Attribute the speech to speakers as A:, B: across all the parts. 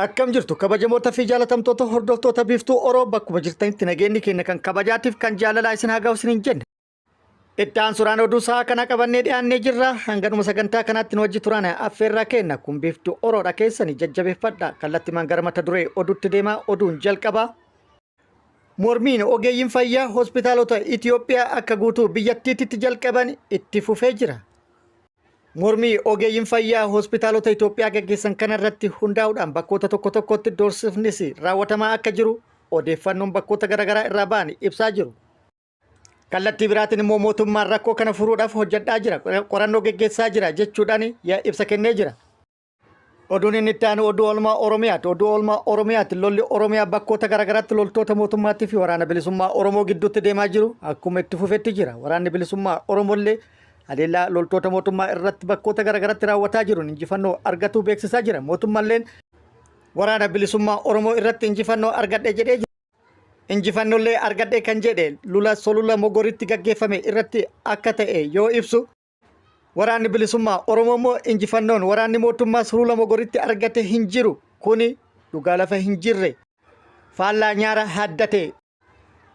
A: Akkam jirtu kabajamoota fi jaalatamtoota hordoftoota biiftuu Oromoo bakkuma jirtanitti nageenyi keenya kan kabajaatiif kan jaalalaa isin haa ga'u isiniin jenna. Iddaan suuraan oduu sa'a kana qabannee dhiyaannee jirra. Hanganuma sagantaa kanaatti nu wajji turan affeerraa kenna kun biiftuu Oromoodha keessanii jajjabeeffadha. Kallattimaan gara mata duree oduutti deemaa oduun jalqaba. Mormiin ogeeyyiin fayyaa hospitaalota Itoophiyaa akka guutuu biyyattiitti jalqaban itti fufee jira. Mormii ogeeyyiin fayyaa hospitaalota Itoophiyaa gaggeessan kanarratti hundaa'uudhaan bakkoota tokko tokkotti doorsifnis raawwatamaa akka jiru odeeffannoon bakkoota garaagaraa irraa ba'an ibsaa jiru. Kallattii biraatiin immoo mootummaan rakkoo kana furuudhaaf hojjedhaa jira, qorannoo gaggeessaa jira jechuudhaan ibsa kennee jira. Oduun inni itti aanu oduu oolmaa Oromiyaati. Oduu oolmaa Oromiyaati lolli Oromiyaa bakkoota garaagaraatti loltoota mootummaatii fi waraana bilisummaa Oromoo gidduutti deemaa jiru akkuma itti fufetti jira. Waraanni bilisummaa Oromollee adeelaa loltoota mootummaa irratti bakkoota garaagaraatti raawwataa jiruun injifannoo argatuu beeksisaa jira. Mootummaalleen waraana bilisummaa Oromoo irratti injifannoo argadhe jedhee jira. Injifannollee argadhe kan jedhe lula Sulula Mogoritti gaggeeffame irratti akka ta'e yoo ibsu waraanni bilisummaa Oromoo immoo injifannoon waraanni mootummaa Sulula Mogoritti argate hin jiru. Kuni dhugaa lafa hin jirre faallaa nyaara haddate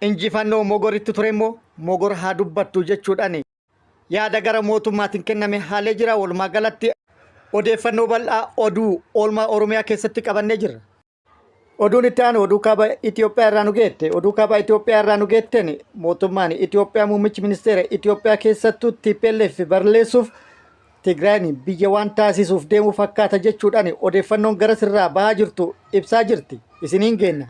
A: injifannoo Mogoritti ture immoo Mogor haa dubbattu jechuudhaan yaada gara mootummaatiin kenname haalee jira. Walumaa galatti odeeffannoo bal'aa oduu oolmaa Oromiyaa keessatti qabannee jirra. Oduun itti aanu oduu kaaba Itoophiyaa irraa nu geette. Oduu kaaba Itoophiyaa irraa nu geetteen mootummaan Itoophiyaa muummichi ministeera Itoophiyaa keessattuu TPLF barleessuuf Tigraayin biyya waan taasisuuf deemuu fakkaata jechuudhaan odeeffannoon gara sirraa bahaa jirtu ibsaa jirti. Isiniin geenna.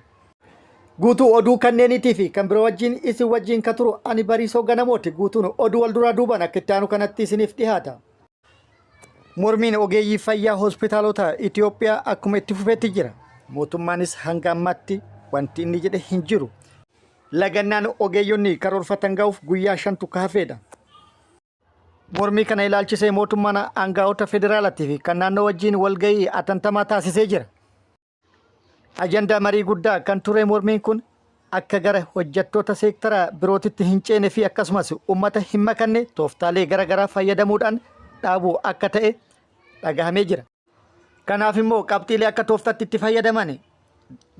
A: Guutuu oduu kanneeniitii fi kan biroo wajjin isin wajjin ka turu ani Bariisoo Ganamooti. Guutuun oduu wal duraa duubaan akka itti aanu kanatti isiniif dhihaata. Mormiin ogeeyyii fayyaa hospitaalota Itoophiyaa akkuma itti fufeetti jira. Mootummaanis hanga ammaatti wanti inni jedhe hin jiru. Lagannaan ogeeyyonni karoorfatan ga'uuf guyyaa 5 hafeedha. Mormii kana ilaalchisee mootummaan aangaa'ota federaalaatii fi kan naannoo wajjin walgahii atantamaa taasisee jira. Ajandaa marii guddaa kan ture mormiin kun akka gara hojjettoota seektara birootitti hin ceene fi akkasumas uummata hin makanne tooftaalee garaagaraa fayyadamuudhaan dhaabuu akka ta'e dhagahamee jira. Kanaaf immoo qabxiilee akka tooftaatti itti fayyadaman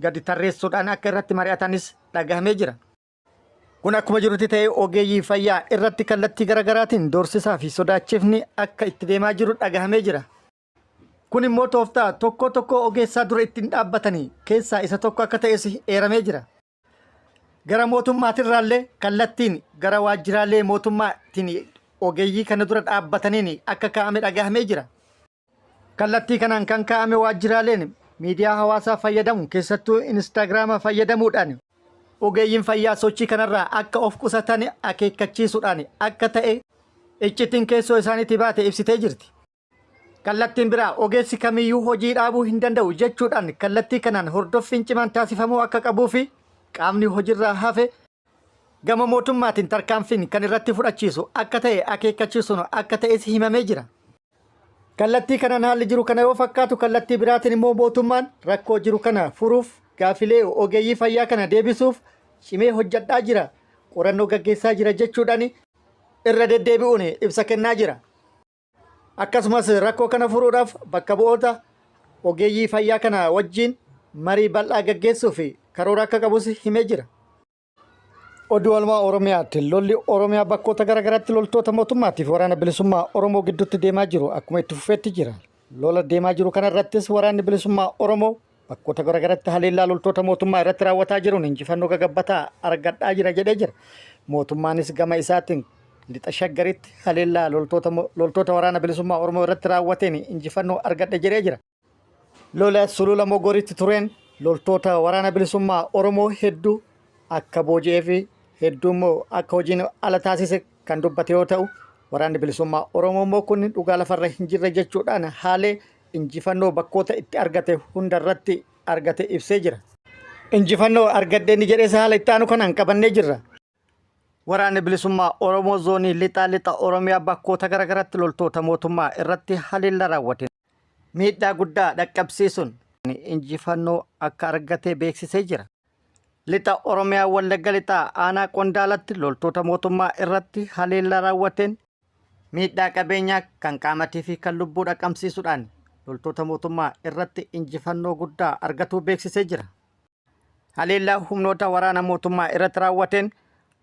A: gadi tarreessuudhaan akka irratti mari'atanis dhagahamee jira. Kun akkuma jirutti ta'ee ogeeyyii fayyaa irratti kallattii garaagaraatiin doorsisaa fi sodaachifni akka itti deemaa jiru dhagahamee jira. Kun immoo tooftaa tokko ogeessaa dura ittiin dhaabbatanii keessaa isa tokko akka ta'es eeramee jira. Gara mootummaatirraallee kallattiin gara waajjiraalee mootummaatiin ogeeyyii kana dura dhaabbataniin akka kaa'ame dhagahamee jira. Kallattii kanaan kan kaa'ame waajjiraaleen miidiyaa hawaasaa fayyadamu keessattuu Instagraama fayyadamuudhaan ogeeyyiin fayyaa sochii kanarraa akka of qusatan akeekkachiisuudhaan akka ta'e iccitiin keessoo isaaniitti baate ibsitee jirti. Kallattiin biraa ogeessi kamiyyuu hojii dhaabuu hin danda'u jechuudhaan kallattii kanaan hordoffiin cimaan taasifamuu akka qabuu fi qaamni hojiirraa hafe gama mootummaatiin tarkaanfiin kan irratti fudhachiisu akka ta'e akeekkachiisuun akka ta'es himamee jira. Kallattii kanaan haalli jiru kana yoo fakkaatu kallattii biraatiin immoo mootummaan rakkoo jiru kana furuuf gaafilee ogeeyyii fayyaa kana deebisuuf cimee hojjedhaa jira. Qorannoo gaggeessaa jira jechuudhaan irra deddeebi'uun ibsa kennaa jira. Akkasumas rakkoo kana furuudhaaf bakka bu'oota ogeeyyii fayyaa kana wajjin marii bal'aa gaggeessuu fi karoora akka qabus himee jira. Oduu oolmaa Oromiyaatti lolli Oromiyaa bakkoota garaagaraatti loltoota mootummaatii fi waraana bilisummaa Oromoo gidduutti deemaa jiru akkuma itti fufeetti jira. Lola deemaa jiru kanarrattis waraanni bilisummaa Oromoo bakkoota garaagaraatti haleellaa loltoota mootummaa irratti raawwataa jiruun injifannoo gagabbataa argadhaa jira jedhee jira. Mootummaanis gama isaatiin lixa shaggaritti haleellaa loltoota waraana bilisummaa Oromoo irratti raawwateen injifannoo argadhe jedhee jira. Lola Sulula Mogoritti tureen loltoota waraana bilisummaa Oromoo hedduu akka booji'ee fi hedduu immoo akka hojiin ala taasise kan dubbate yoo ta'u waraanni bilisummaa Oromoo immoo kun dhugaa lafarra hin jirre jechuudhaan haalee injifannoo bakkoota itti argate hundarratti argate ibsee jira. Injifannoo argadheen jedhees haala itti aanu kanaan qabannee jirra. Waraanni bilisummaa Oromoo zoonii lixa Oromiyaa bakkoota garaagaraatti loltoota mootummaa irratti haleellaa raawwate miidhaa guddaa dhaqqabsiisuun injifannoo akka argate beeksisee jira. Lixa Oromiyaa Wallagga lixaa aanaa Qondaalatti loltoota mootummaa irratti haleellaa raawwateen miidhaa qabeenyaa kan qaamatii fi kan lubbuu dhaqqabsiisuudhaan loltoota mootummaa irratti injifannoo guddaa argatuu beeksisee jira. Haleellaa humnoota waraana mootummaa irratti raawwateen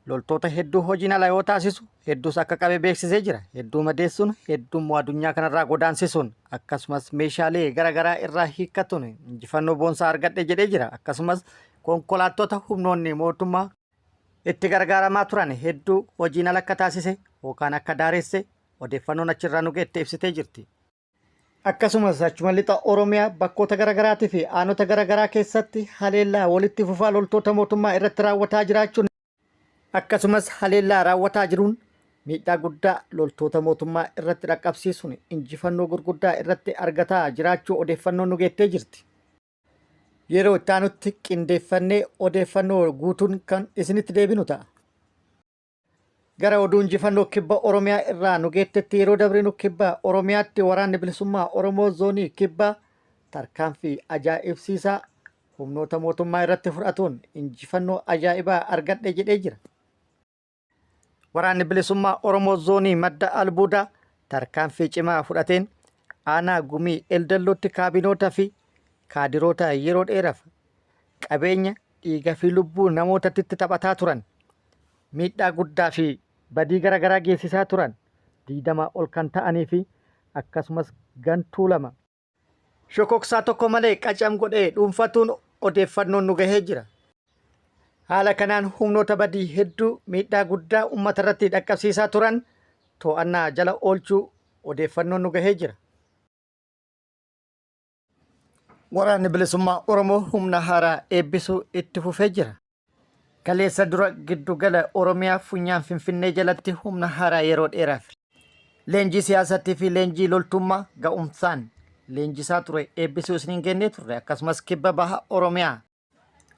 A: loltoota hedduu hojiin ala yoo taasisu hedduus akka qabe beeksisee jira. Hedduu madeessuun heddummoo addunyaa kanarraa godaansisuun akkasumas meeshaalee garaagaraa irraa hiikkatuun injifannoo boonsaa argadhe jedhee jira. Akkasumas konkolaattota humnoonni mootummaa itti gargaaramaa turan hedduu hojiin ala akka taasise yookaan akka daaresse odeeffannoon achirraa nu geette ibsitee jirti. Akkasumas achuma lixa Oromiyaa bakkoota garaagaraatii fi aanota garaagaraa keessatti haleellaa walitti fufaa loltoota mootummaa irratti raawwataa jiraachuun akkasumas haleellaa raawwataa jiruun miidhaa guddaa loltoota mootummaa irratti dhaqqabsiisuun injifannoo gurguddaa irratti argataa jiraachuu odeeffannoon nu geettee jirti. Yeroo itti aanutti qindeeffannee odeeffannoo guutuun kan isinitti deebinu ta'a. Gara oduu injifannoo kibba Oromiyaa irraa nu geettetti yeroo dabrinu kibba Oromiyaatti waraanni bilisummaa Oromoo zoonii kibbaa tarkaanfii ajaa'ibsiisaa humnoota mootummaa irratti fudhatuun injifannoo ajaa'ibaa argadhe jedhee jira. Waraanni bilisummaa Oromoo zoonii madda albuudaa tarkaanfii cimaa fudhateen aanaa gumii eldallootti kaabinoota fi kaadiroota yeroo dheeraaf qabeenya dhiiga fi lubbuu namootatti taphataa turan miidhaa guddaa fi badii garaagaraa geessisaa turan 20 ol kan ta'anii fi akkasumas gantuu 2 shokoksaa tokko malee qacam godhee dhuunfatuun odeeffannoon nu gahee jira. Haala kanaan humnoota badii hedduu miidhaa guddaa uummata irratti dhaqqabsiisaa turan to'annaa jala oolchuu odeeffannoon nu gahee jira. Waraanni bilisummaa Oromoo humna haaraa eebbisuu itti fufee jira. Kaleessa dura giddugala Oromiyaa funyaan Finfinnee jalatti humna haaraa yeroo dheeraaf leenjii siyaasatii fi leenjii loltummaa ga'umsaan leenjisaa ture eebbisuu isiniin gennee turre. Akkasumas kibba baha Oromiyaa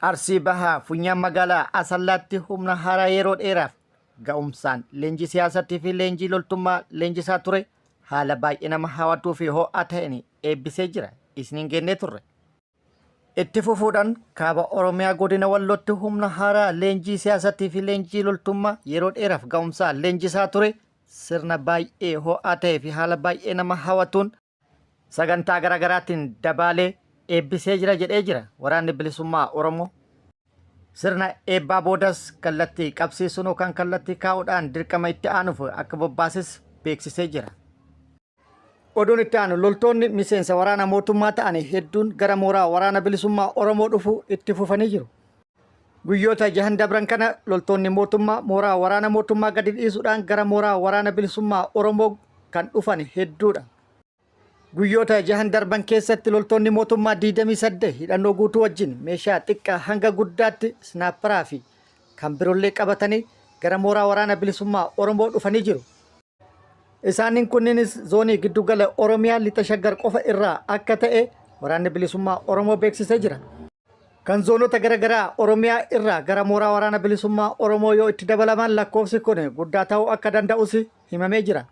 A: Arsii bahaa funyaan magaalaa Asallaatti humna haaraa yeroo dheeraaf ga'umsaan leenjii siyaasatii fi leenjii loltummaa leenjisaa ture haala baay'ee nama hawwatuu fi ho'aa ta'een eebbisee jira isiniin gennee turre. Itti fufuudhaan kaaba Oromiyaa godina Wallootti humna haaraa leenjii siyaasatii fi leenjii loltummaa yeroo dheeraaf ga'umsaan leenjisaa ture sirna baay'ee ho'aa ta'ee fi haala baay'ee nama hawwatuun sagantaa garaagaraatiin dabaalee eebbisee jira jedhee jira. Waraanni bilisummaa Oromoo sirna eebbaa boodas kallattii qabsiisuun yookaan kallattii kaa'uudhaan dirqama itti aanuuf akka bobbaases beeksisee jira. Oduun itti aanu loltoonni miseensa waraana mootummaa ta'an hedduun gara mooraa waraana bilisummaa Oromoo dhufuu itti fufanii jiru. Guyyoota 6 dabran kana loltoonni mootummaa mooraa waraana mootummaa gadi dhiisuudhaan gara mooraa waraana bilisummaa Oromoo kan dhufan hedduudha. Guyyoota 6 darban keessatti loltoonni mootummaa 28 hidhannoo guutuu wajjin meeshaa xiqqaa hanga guddaatti snaapparaa fi kan biroollee qabatanii gara mooraa waraana bilisummaa Oromoo dhufanii jiru. Isaanin kunniinis zoonii giddugala Oromiyaa lixa shaggar qofa irraa akka ta'e waraanni bilisummaa Oromoo beeksisee jira. Kan zoonota garaagaraa Oromiyaa irraa gara mooraa waraana bilisummaa Oromoo yoo itti dabalaman lakkoofsi kun guddaa ta'uu akka danda'us himamee jira.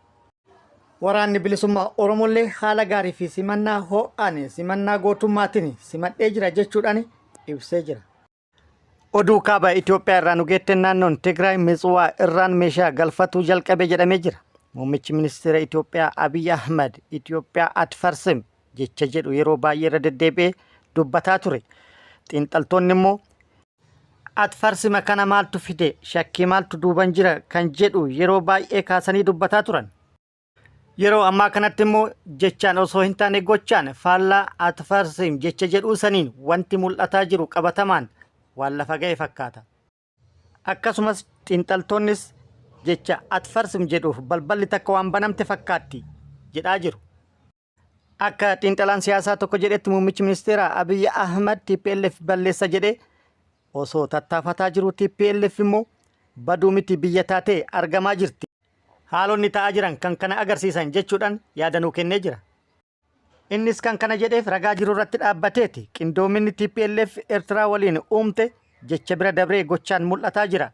A: Waraanni bilisummaa Oromollee haala gaarii fi simannaa ho'aan simannaa gootummaatiin simadhee jira jechuudhaan ibsee jira. Oduu kaaba Itoophiyaa irraa nu geetten naannoon Tigraay Mitsuwaa irraan meeshaa galfatuu jalqabe jedhamee jira. Muummichi ministeera Itoophiyaa Abiy Ahmed Itoophiyaa atfarsim jecha jedhu yeroo baay'ee irra deddeebi'ee dubbataa ture. Xiinxaltoonni immoo atfarsima kana maaltu fide shakkii maaltu duuban jira kan jedhu yeroo baay'ee kaasanii dubbataa turan. Yeroo ammaa kanatti immoo jechaan osoo hin taane gochaan faallaa atfarsim jecha jedhuu saniin wanti mul'ataa jiru qabatamaan waan lafa ga'e fakkaata. Akkasumas xiinxaltoonnis jecha atfarsim jedhuuf balballi takka waan banamte fakkaatti jedhaa jiru. Akka xiinxalaan siyaasaa tokko jedhetti muummichi ministeera Abiy Ahmed TPLF balleessa jedhee osoo tattaafataa jiru TPLF immoo baduu miti biyya taatee argamaa jirti. Haalonni ta'aa jiran kan kana agarsiisan jechuudhaan yaadanuu kennee jira. Innis kan kana jedheef ragaa jiru irratti dhaabbateeti qindoominni TPLF Eertiraa waliin uumte jecha bira dabree gochaan mul'ataa jira.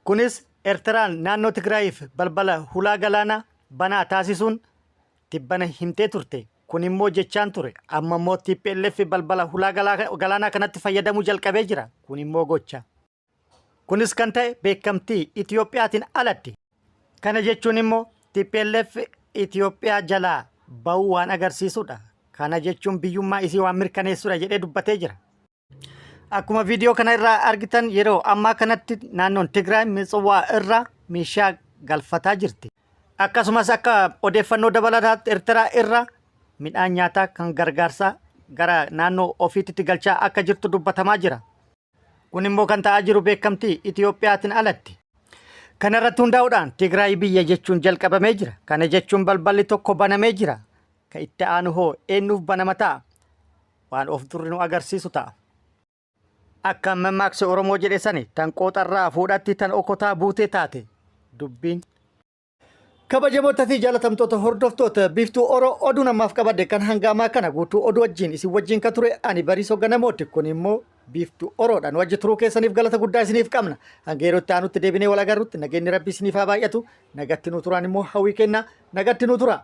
A: Kunis Eertiraan naannoo Tigraayiif balbala hulaa galaanaa banaa taasisuun tibbana himtee turte. Kun immoo jechaan ture. Amma immoo TPLF balbala hulaa galaanaa kanatti fayyadamuu jalqabee jira. Kun immoo gocha. Kunis kan ta'e beekamtii Itiyoophiyaatiin alatti. Kana jechuun immoo TPLF Itoophiyaa jalaa ba'uu waan agarsiisudha. Kana jechuun biyyummaa isii waan mirkaneessudha jedhee dubbatee jira. Akkuma viidiyoo kana irraa argitan yeroo ammaa kanatti naannoon Tigraay Mitswaa irraa meeshaa galfataa jirti. Akkasumas akka odeeffannoo dabalataatti Eertiraa irraa midhaan nyaataa kan gargaarsaa gara naannoo ofiitti galchaa akka jirtu dubbatamaa jira. Kun immoo kan ta'aa jiru beekamtii Itiyoophiyaatiin alatti. Kana irratti hundaa'uudhaan Tigraay biyya jechuun jalqabamee jira. Kana jechuun balballi tokko banamee jira. Ka itti aanu hoo eenyuuf banama ta'a? Waan of durri nu agarsiisu ta'a. Akka mammaaksa Oromoo jedhe sani tan qooxarraa fuudhatti tan okotaa buutee taate dubbiin. Kabajamoota fi jaalatamtoota hordoftoota biiftuu Oroo oduu namaaf qabadde kan hangaamaa kana guutuu oduu wajjin isin wajjin kan ture ani Bariisoo Ganamooti. Kun immoo biiftuu Oroodhaan wajji turuu keessaniif galata guddaa isiniif qabna. Hanga yeroo itti aanutti deebinee wal agarrutti nageenyi Rabbii isiniif haa baay'atu. Nagatti nu turaan immoo hawwii kennaa nagatti nu tura.